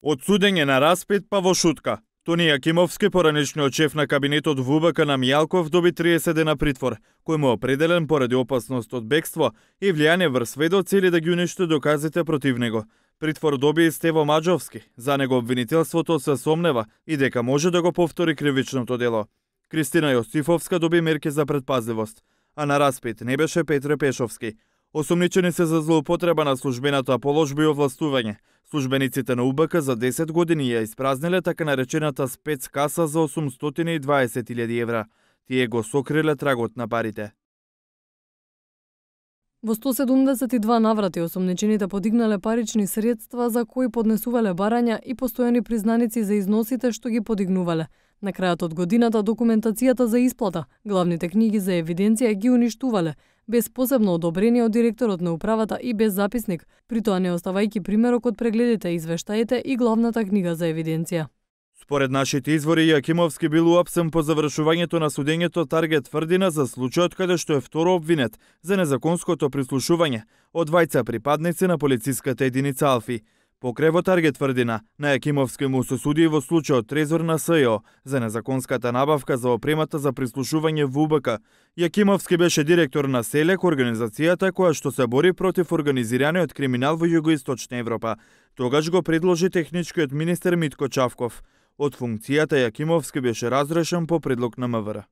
Од судење на распит па во шутка. Тони Јакимовски, поранешниот шеф на кабинетот ВУБК на Мијалков, доби 30 дена притвор, кој му е определен поради опасност од бегство и влијание врз сведоци или да ги уништи доказите против него. Притвор доби и Стево Маџовски. За него обвинителството се сомнева и дека може да го повтори кривичното дело. Кристина Јосифовска доби мерки за предпазливост, а на распит не беше Петре Пешовски. Осумничени се за злоупотреба на службената положба и овластување. Службениците на УБК за 10 години ја испразниле така наречената спецкаса за 820.000 евра. Тие го сокриле трагот на парите. Во 172 наврати осумничените подигнале парични средства за кои поднесувале барања и постојани признаници за износите што ги подигнувале. На крајот од годината документацијата за исплата, главните книги за евиденција ги уништувале, без посебно одобрение од директорот на управата и без записник, при тоа не оставајќи примерок од прегледите, извештаите и главната книга за евиденција. Според нашите извори, Јакимовски бил уапсен по завршувањето на судењето Таргет тврдина за случајот каде што е второ обвинет за незаконското прислушување од двајца припадници на полициската единица Алфи. Покрај во Таргет тврдина, на Јакимовски му се суди во случајот Трезор на СЈО за незаконската набавка за опремата за прислушување во УБК. Јакимовски беше директор на СЕЛЕК, организацијата која што се бори против организираниот криминал во Југоисточна Европа. Тогаш го предложи техничкиот министер Митко Чавков. Од функцијата Јакимовски беше разрешен по предлог на МВР.